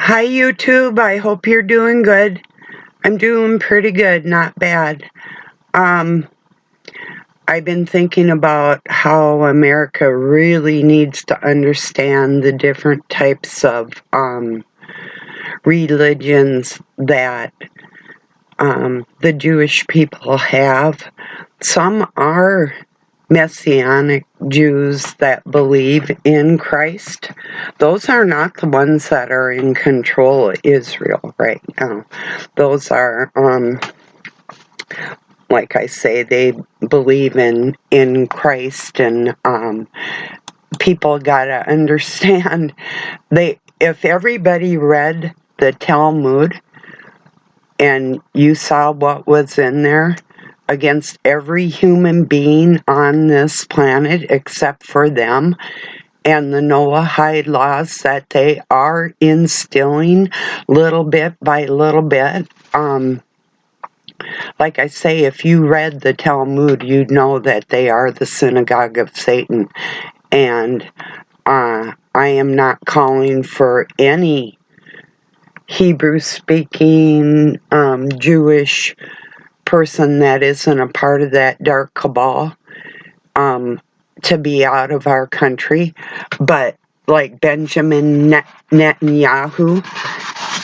Hi YouTube, I hope you're doing good. I'm doing pretty good, not bad. Um, I've been thinking about how America really needs to understand the different types of religions that the Jewish people have. Some are Messianic Jews that believe in Christ. Those are not the ones that are in control of Israel right now. Those are, like I say, they believe in Christ, and people gotta understand. If everybody read the Talmud and you saw what was in there against every human being on this planet except for them, and the Noahide laws that they are instilling little bit by little bit. Like I say, if you read the Talmud, you'd know that they are the synagogue of Satan. And I am not calling for any Hebrew-speaking Jewish person that isn't a part of that dark cabal to be out of our country. But like Benjamin Netanyahu,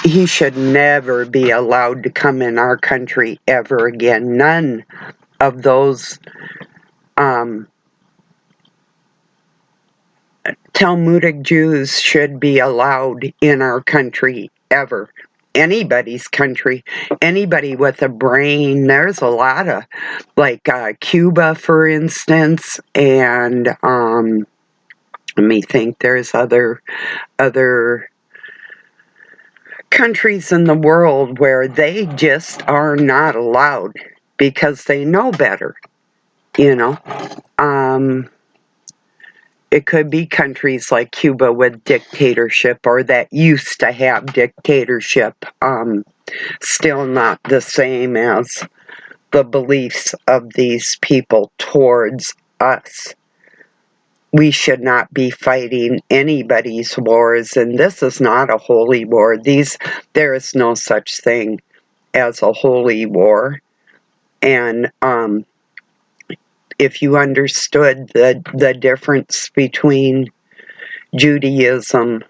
he should never be allowed to come in our country ever again. None of those Talmudic Jews should be allowed in our country ever. Anybody's country, anybody with a brain. There's a lot of, like Cuba, for instance, and let me think. There's other countries in the world where they just are not allowed because they know better. You know, it could be countries like Cuba with dictatorship, or that used to have dictatorship. Still not the same as the beliefs of these people towards us. We should not be fighting anybody's wars, and this is not a holy war. There is no such thing as a holy war. And if you understood the difference between Judaism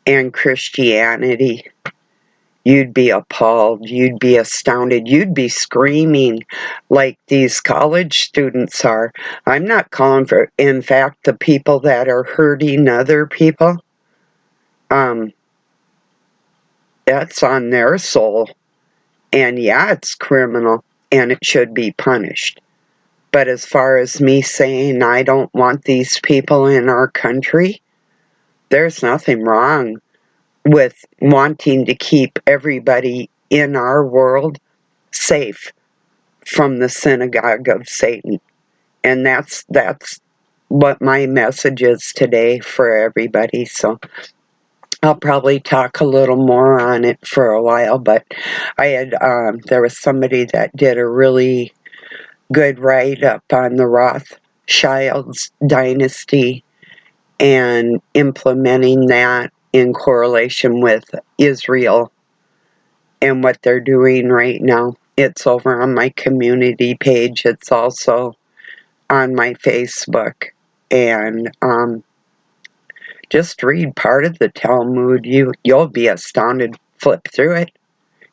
and Christianity, you'd be appalled, you'd be astounded, you'd be screaming like these college students are. I'm not calling for, in fact, the people that are hurting other people, that's on their soul. And yeah, it's criminal and it should be punished. But as far as me saying I don't want these people in our country, there's nothing wrong with wanting to keep everybody in our world safe from the synagogue of Satan. And that's what my message is today for everybody. So I'll probably talk a little more on it for a while, but there was somebody that did a really good write-up on the Rothschilds dynasty and implementing that in correlation with Israel and what they're doing right now. It's over on my community page. It's also on my Facebook. And just read part of the Talmud. You'll be astounded. Flip through it.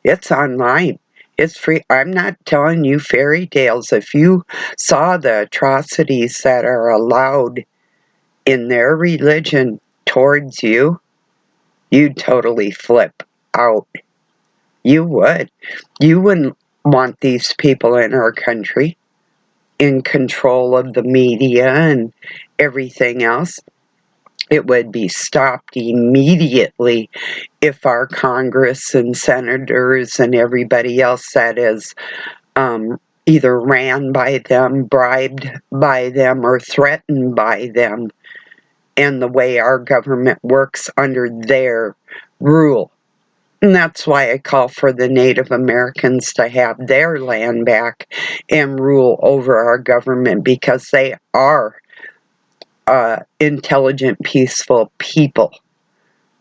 It's online. It's free. I'm not telling you fairy tales. If you saw the atrocities that are allowed in their religion towards you, you'd totally flip out. You would. You wouldn't want these people in our country in control of the media and everything else. It would be stopped immediately if our Congress and senators and everybody else that is either ran by them, bribed by them, or threatened by them, and the way our government works under their rule. And that's why I call for the Native Americans to have their land back and rule over our government, because they are intelligent, peaceful people.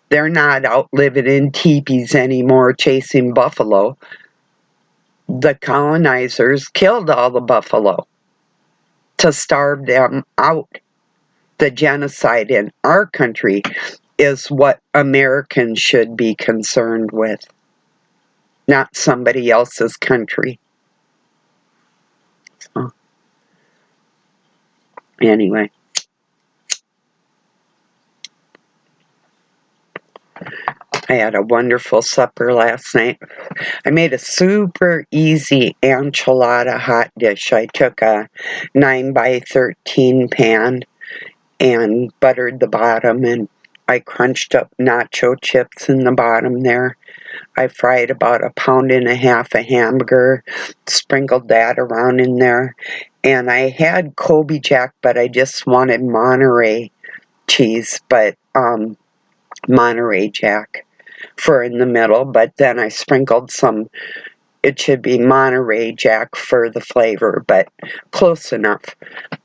They're not out living in teepees anymore chasing buffalo. The colonizers killed all the buffalo to starve them out. The genocide in our country is what Americans should be concerned with, not somebody else's country. So, anyway. I had a wonderful supper last night. I made a super easy enchilada hot dish. I took a 9 by 13 pan and buttered the bottom, and I crunched up nacho chips in the bottom there. I fried about 1.5 pounds of hamburger, sprinkled that around in there, and I had Kobe Jack, but I just wanted Monterey cheese, but Monterey Jack for in the middle, but then I sprinkled some, it should be Monterey Jack for the flavor, but close enough.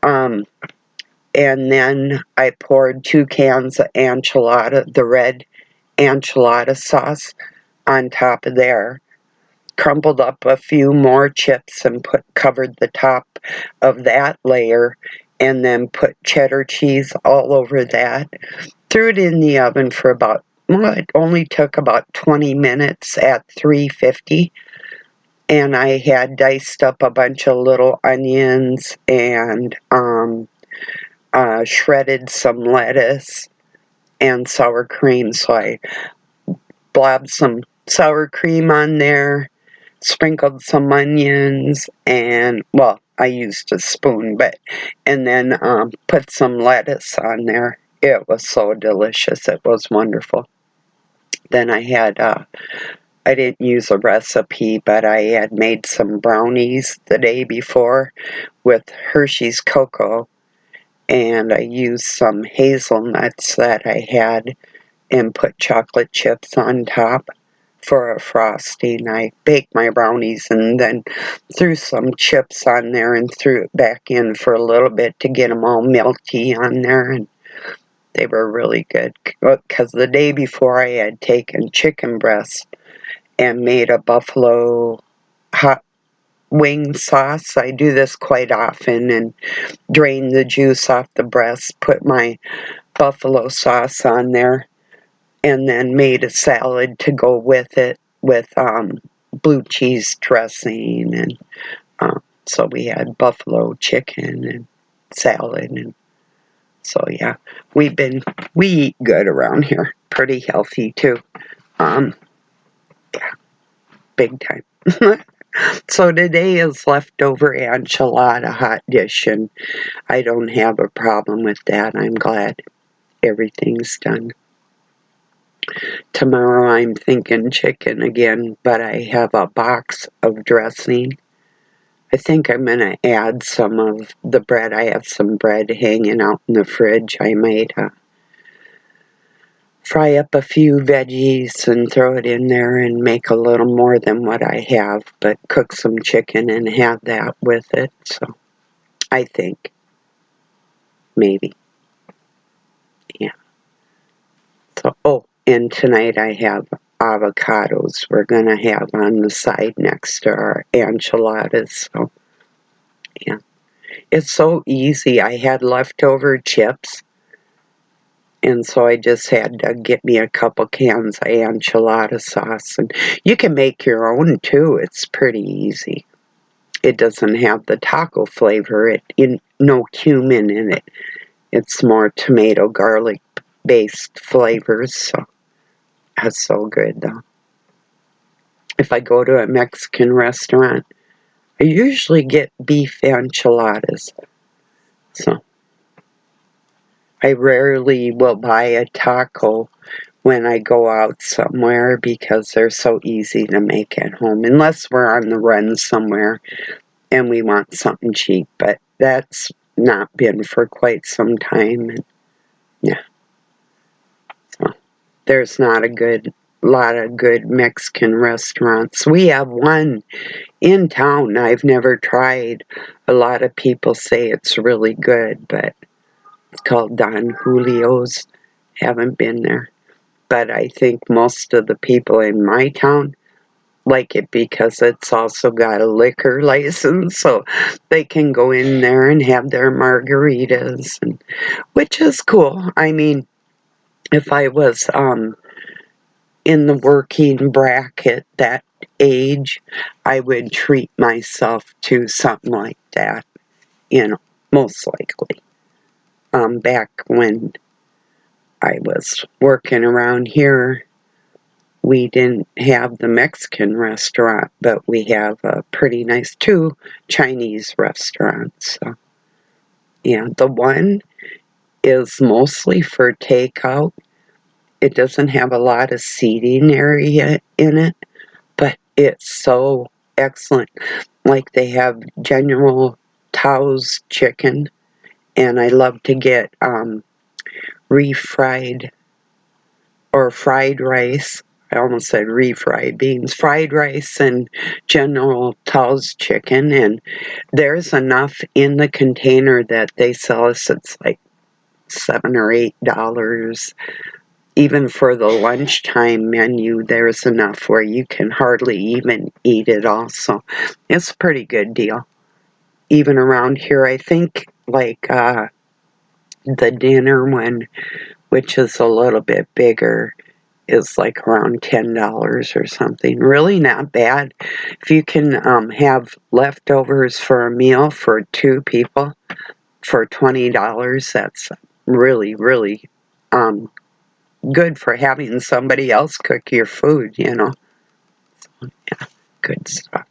And then I poured 2 cans of enchilada, the red enchilada sauce on top of there, crumpled up a few more chips and covered the top of that layer, and then put cheddar cheese all over that. Threw it in the oven for about, well, it only took about 20 minutes at 350. And I had diced up a bunch of little onions and shredded some lettuce and sour cream. So I blobbed some sour cream on there, sprinkled some onions, and, well, I used a spoon, and then put some lettuce on there. It was so delicious. It was wonderful. Then I had, I didn't use a recipe, but I had made some brownies the day before with Hershey's cocoa, and I used some hazelnuts that I had and put chocolate chips on top for a frosting. I baked my brownies and then threw some chips on there and threw it back in for a little bit to get them all melty on there, and they were really good. Because the day before I had taken chicken breast and made a buffalo hot wing sauce. I do this quite often, and drain the juice off the breast, put my buffalo sauce on there, and then made a salad to go with it with blue cheese dressing, and so we had buffalo chicken and salad, and so yeah, we eat good around here, pretty healthy too. Yeah, big time. So today is leftover enchilada hot dish, and I don't have a problem with that. I'm glad everything's done. Tomorrow I'm thinking chicken again, but I have a box of dressing. I think I'm going to add some of the bread. I have some bread hanging out in the fridge. I might fry up a few veggies and throw it in there and make a little more than what I have, but cook some chicken and have that with it. So I think maybe, yeah. So, oh, and tonight I have avocados we're going to have on the side next to our enchiladas. So, yeah. It's so easy. I had leftover chips, and so I just had to get me a couple cans of enchilada sauce. And you can make your own too. It's pretty easy. It doesn't have the taco flavor. No cumin in it. It's more tomato, garlic based flavors. So that's so good though. If I go to a Mexican restaurant, I usually get beef enchiladas. So I rarely will buy a taco when I go out somewhere because they're so easy to make at home, unless we're on the run somewhere and we want something cheap, but that's not been for quite some time. And yeah, so there's not a lot of good Mexican restaurants. We have one in town I've never tried. A lot of people say it's really good, but it's called Don Julio's. Haven't been there. but I think most of the people in my town like it because it's also got a liquor license, so they can go in there and have their margaritas, which is cool. I mean, if I was in the working bracket that age, I would treat myself to something like that, most likely. Back when I was working around here, we didn't have the Mexican restaurant, but we have a pretty nice 2 Chinese restaurants. So, yeah, the one is mostly for takeout. It doesn't have a lot of seating area in it, but it's so excellent. Like they have General Tao's chicken, and I love to get refried or fried rice. I almost said refried beans. Fried rice and General Tao's chicken, and there's enough in the container that they sell us. It's like $7 or $8. Even for the lunchtime menu, there's enough where you can hardly even eat it all. So it's a pretty good deal. Even around here, I think like the dinner one, which is a little bit bigger, is like around $10 or something. Really not bad. If you can have leftovers for a meal for 2 people for $20, that's really, really good for having somebody else cook your food, Yeah, good stuff.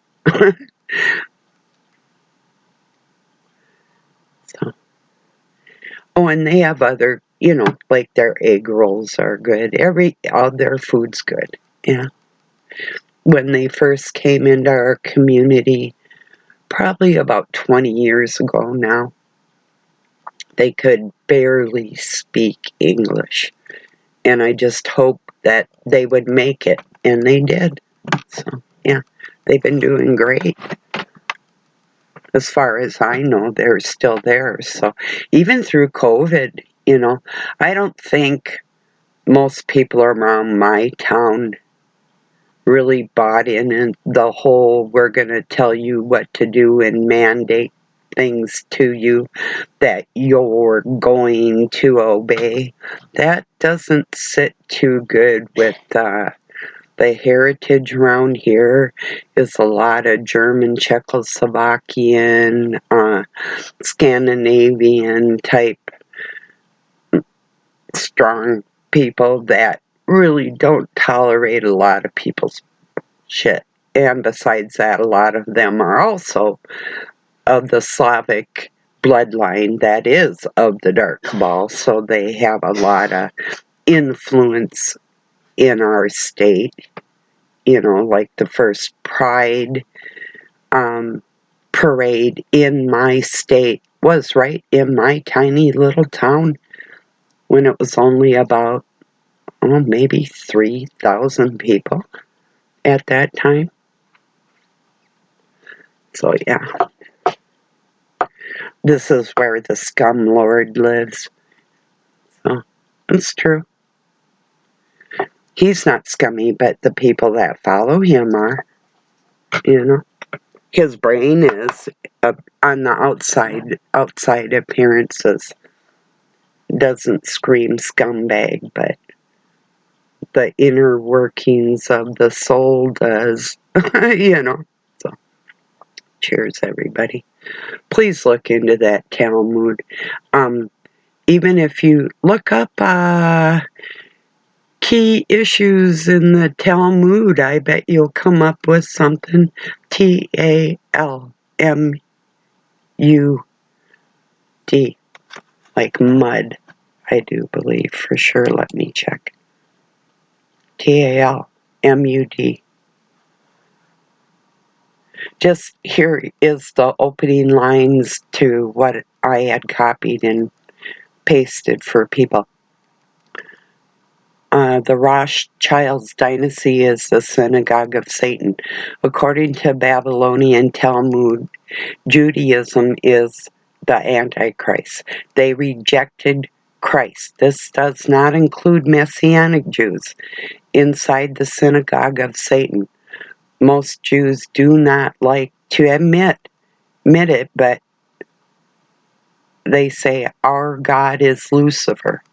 So, oh, and they have other, like their egg rolls are good. All their food's good. Yeah. When they first came into our community, probably about 20 years ago now, they could barely speak English. And I just hoped that they would make it, and they did. So, yeah, they've been doing great. As far as I know, they're still there. So, even through COVID, I don't think most people around my town really bought in the whole we're going to tell you what to do and mandate things to you that you're going to obey. That doesn't sit too good with the heritage around here. Is a lot of German, Czechoslovakian, Scandinavian type strong people that really don't tolerate a lot of people's shit. And besides that, a lot of them are also of the Slavic bloodline that is of the dark cabal, so they have a lot of influence in our state. Like the first Pride parade in my state was right in my tiny little town when it was only about, maybe 3,000 people at that time. So, yeah. This is where the scum lord lives. So, it's true. He's not scummy, but the people that follow him are, His brain is on the outside appearances. Doesn't scream scumbag, but the inner workings of the soul does, So, cheers, everybody. Please look into that Talmud. Even if you look up key issues in the Talmud, I bet you'll come up with something. Talmud, like mud, I do believe for sure. Let me check. Talmud. Just here is the opening lines to what I had copied and pasted for people. The Rothschild's dynasty is the synagogue of Satan. According to Babylonian Talmud, Judaism is the Antichrist. They rejected Christ. This does not include Messianic Jews inside the synagogue of Satan. Most Jews do not like to admit it, but they say our God is Lucifer.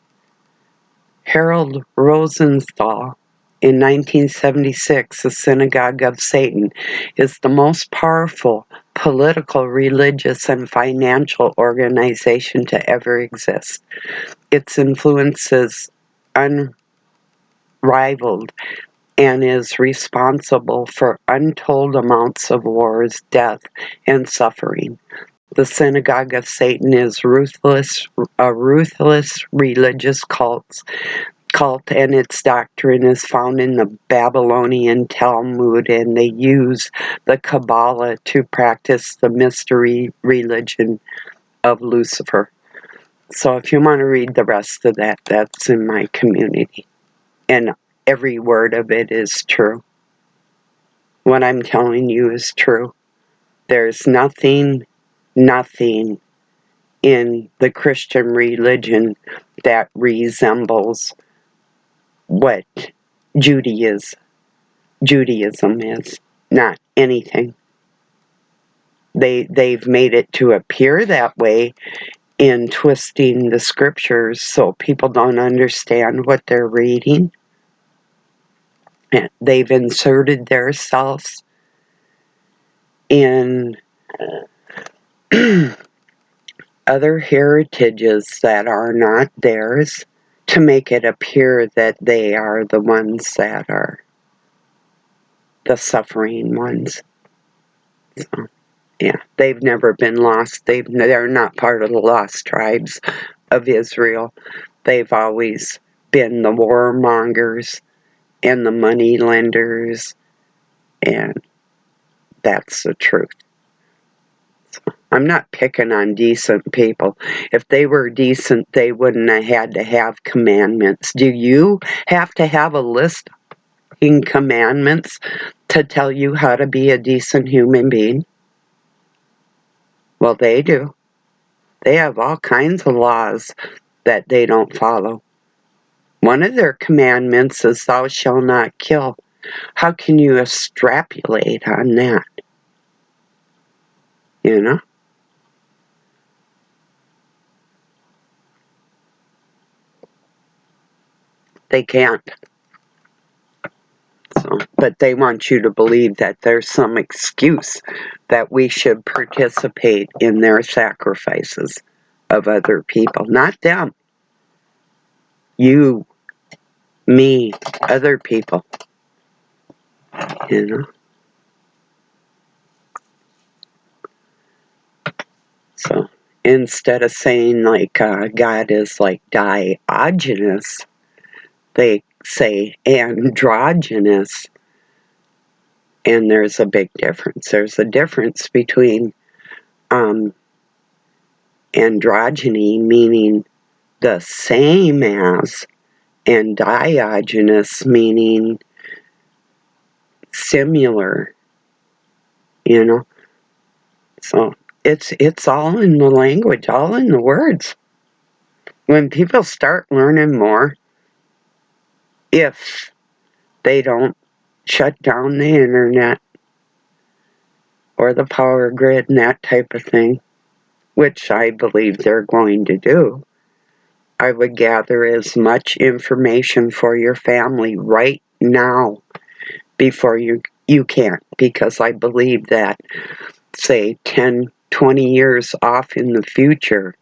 Harold Rosenthal, in 1976, the Synagogue of Satan is the most powerful political, religious, and financial organization to ever exist. Its influence is unrivaled and is responsible for untold amounts of wars, death, and suffering. The Synagogue of Satan is a ruthless religious cult, and its doctrine is found in the Babylonian Talmud, and they use the Kabbalah to practice the mystery religion of Lucifer. So if you want to read the rest of that, that's in my community. And every word of it is true. What I'm telling you is true. There's nothing in the Christian religion that resembles what Judaism is. Not anything. They've made it to appear that way in twisting the scriptures so people don't understand what they're reading. And they've inserted themselves in other heritages that are not theirs to make it appear that they are the ones that are the suffering ones. So, yeah, they've never been lost. They're not part of the lost tribes of Israel. They've always been the warmongers and the money lenders, and that's the truth. I'm not picking on decent people. If they were decent, they wouldn't have had to have commandments. Do you have to have a list in commandments to tell you how to be a decent human being? Well, they do. They have all kinds of laws that they don't follow. One of their commandments is thou shalt not kill. How can you extrapolate on that? You know? They can't. So, but they want you to believe that there's some excuse that we should participate in their sacrifices of other people. Not them. You, me, other people. You know? So instead of saying like God is like diogenes, they say androgynous. And there's a big difference. There's a difference between androgyny, meaning the same as, and diogenes, meaning similar, you know. So it's all in the language, all in the words. When people start learning more, if they don't shut down the internet or the power grid and that type of thing, which I believe they're going to do, I would gather as much information for your family right now before you can, because I believe that, say, 10, 20 years off in the future,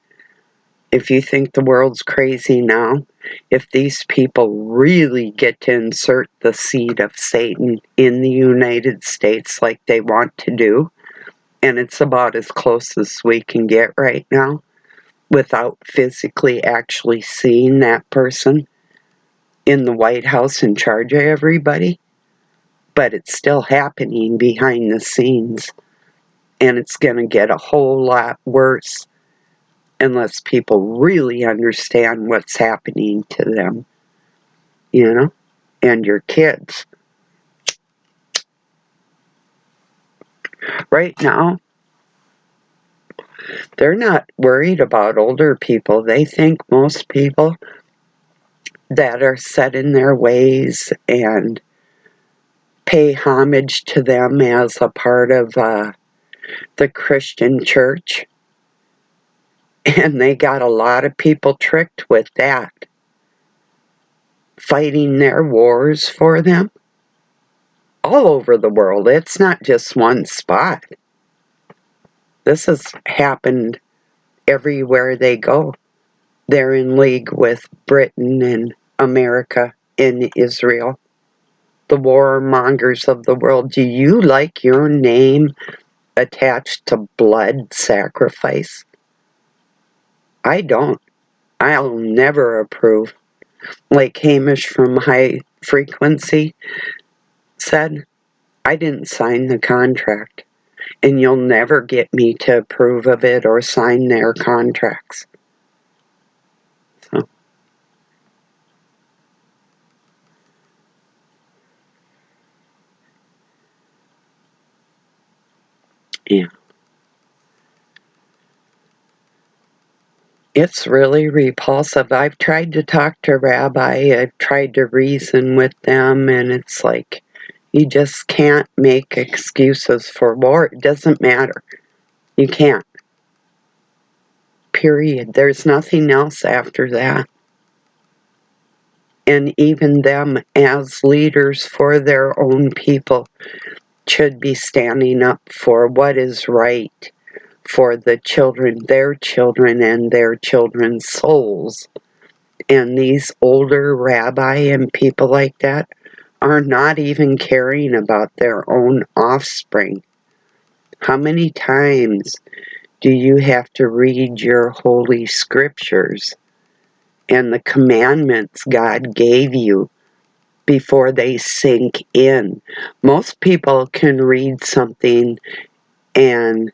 if you think the world's crazy now, if these people really get to insert the seed of Satan in the United States like they want to do, and it's about as close as we can get right now, without physically actually seeing that person in the White House in charge of everybody, but it's still happening behind the scenes, and it's going to get a whole lot worse unless people really understand what's happening to them, you know, and your kids. Right now, They're not worried about older people. They think most people that are set in their ways and pay homage to them as a part of the Christian church. And they got a lot of people tricked with that, fighting their wars for them all over the world. It's not just one spot. This has happened everywhere they go. They're in league with Britain and America and Israel, the warmongers of the world. Do you like your name attached to blood sacrifice? I don't. I'll never approve. Like Hamish from High Frequency said, I didn't sign the contract, and you'll never get me to approve of it or sign their contracts. So, yeah. It's really repulsive. I've tried to talk to Rabbi, I've tried to reason with them, and it's like, you just can't make excuses for war. It doesn't matter. You can't. Period. There's nothing else after that. And even them as leaders for their own people should be standing up for what is right for the children, and their children's souls. And these older rabbi and people like that are not even caring about their own offspring. How many times do you have to read your holy scriptures and the commandments God gave you before they sink in? Most people can read something and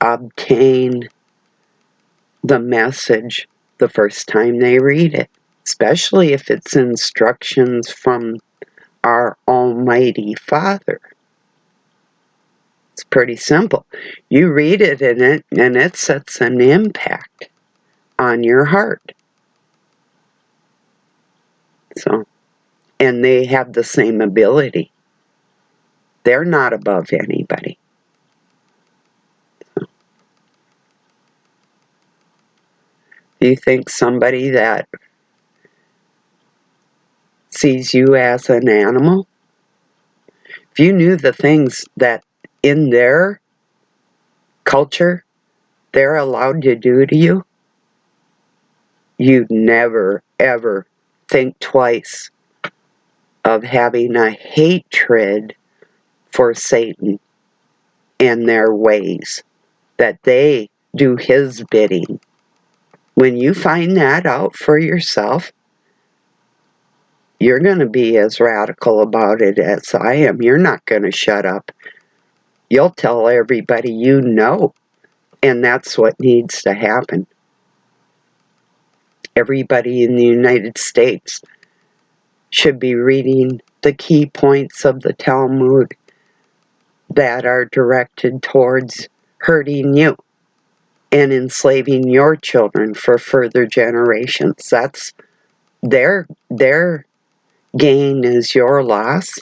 obtain the message the first time they read it, especially if it's instructions from our Almighty Father. It's pretty simple. You read it and it sets an impact on your heart. So, and they have the same ability. They're not above anybody. Do you think somebody that sees you as an animal, if you knew the things that in their culture they're allowed to do to you, you'd never, ever think twice of having a hatred for Satan and their ways, that they do his bidding. When you find that out for yourself, you're going to be as radical about it as I am. You're not going to shut up. You'll tell everybody you know, and that's what needs to happen. Everybody in the United States should be reading the key points of the Talmud that are directed towards hurting you and enslaving your children for further generations. That's their gain is your loss.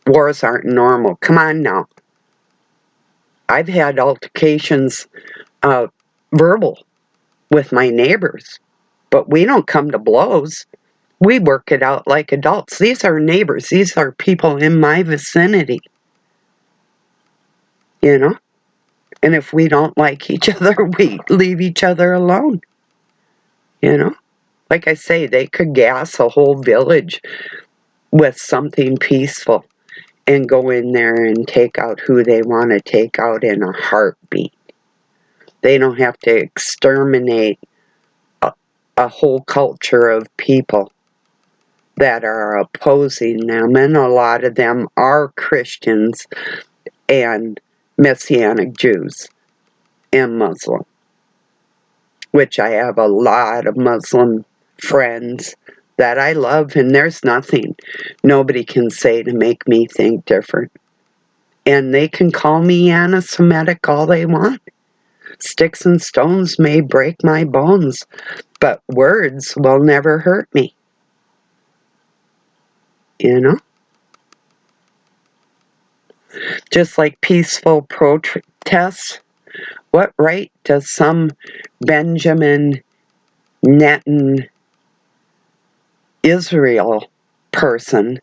Wars aren't normal. Come on now. I've had altercations, verbal, with my neighbors, but we don't come to blows. We work it out like adults. These are neighbors. These are people in my vicinity. You know? And if we don't like each other, we leave each other alone. You know? Like I say, they could gas a whole village with something peaceful and go in there and take out who they want to take out in a heartbeat. They don't have to exterminate a whole culture of people that are opposing them, and a lot of them are Christians and Messianic Jews and Muslim, which I have a lot of Muslim friends that I love, and there's nothing nobody can say to make me think different. And they can call me anti-Semitic all they want. Sticks and stones may break my bones, but words will never hurt me. You know? Just like peaceful protests, what right does some Benjamin Netanyahu Israel person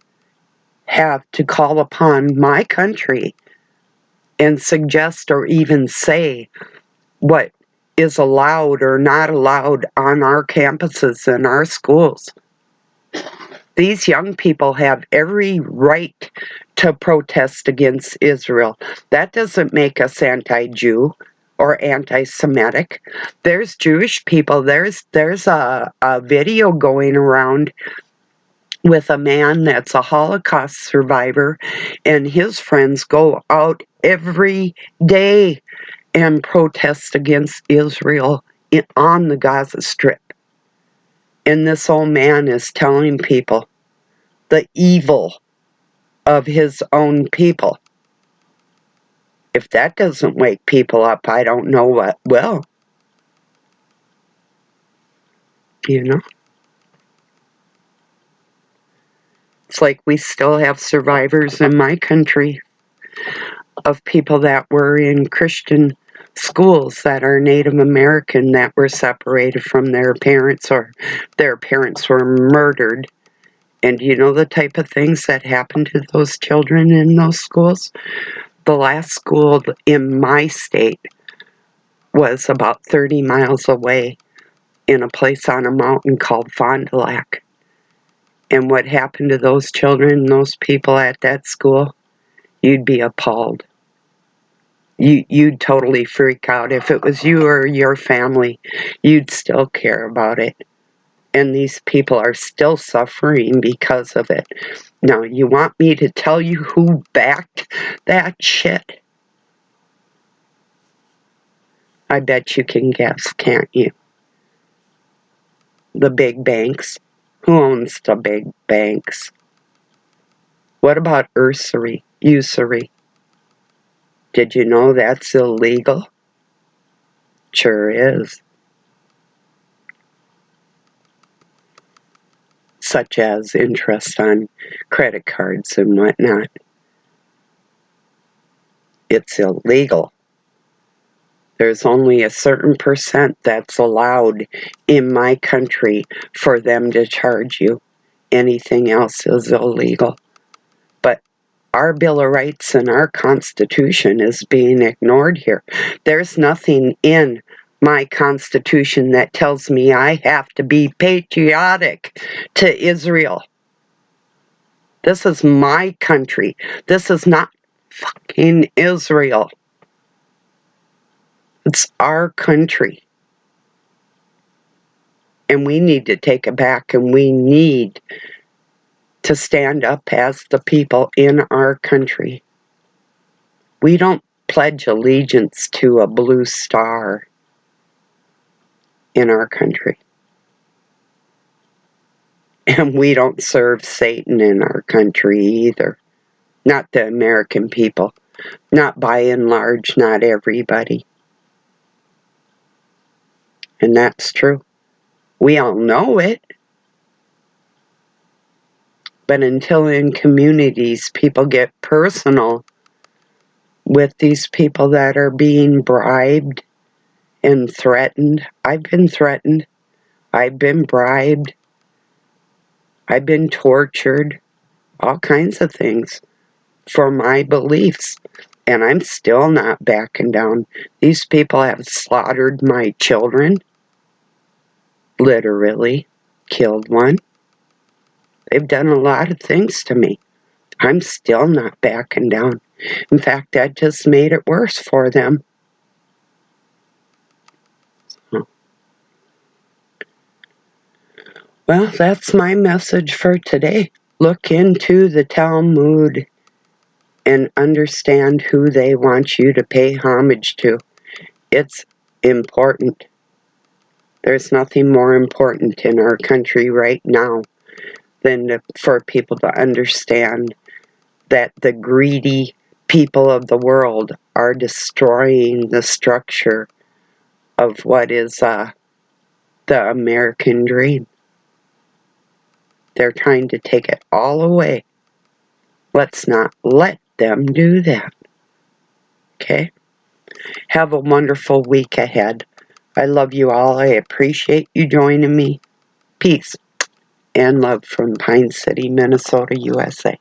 have to call upon my country and suggest or even say what is allowed or not allowed on our campuses and our schools? These young people have every right to protest against Israel. That doesn't make us anti-Jew or anti-Semitic. There's Jewish people. There's a video going around with a man that's a Holocaust survivor, and his friends go out every day and protest against Israel on the Gaza Strip. And this old man is telling people the evil of his own people. If that doesn't wake people up, I don't know what will. You know? It's like we still have survivors in my country of people that were in Christian schools that are Native American that were separated from their parents, or their parents were murdered. And you know the type of things that happen to those children in those schools? The last school in my state was about 30 miles away in a place on a mountain called Fond du Lac. And what happened to those children, those people at that school, you'd be appalled. You'd totally freak out. If it was you or your family, you'd still care about it. And these people are still suffering because of it. Now, you want me to tell you who backed that shit? I bet you can guess, can't you? The big banks. Who owns the big banks? What about usury? Did you know that's illegal? Sure is. Such as interest on credit cards and whatnot. It's illegal. There's only a certain percent that's allowed in my country for them to charge you. Anything else is illegal. But our Bill of Rights and our Constitution is being ignored here. There's nothing in my Constitution that tells me I have to be patriotic to Israel. This is my country. This is not fucking Israel. It's our country. And we need to take it back, and we need to stand up as the people in our country. We don't pledge allegiance to a blue star in our country. And we don't serve Satan in our country either. Not the American people. Not by and large, not everybody. And that's true. We all know it. But until in communities people get personal with these people that are being bribed and threatened. I've been threatened. I've been bribed. I've been tortured. All kinds of things for my beliefs. And I'm still not backing down. These people have slaughtered my children. Literally killed one. They've done a lot of things to me. I'm still not backing down. In fact, that just made it worse for them. Well, that's my message for today. Look into the Talmud and understand who they want you to pay homage to. It's important. There's nothing more important in our country right now than for people to understand that the greedy people of the world are destroying the structure of what is the American dream. They're trying to take it all away. Let's not let them do that. Okay? Have a wonderful week ahead. I love you all. I appreciate you joining me. Peace and love from Pine City, Minnesota, USA.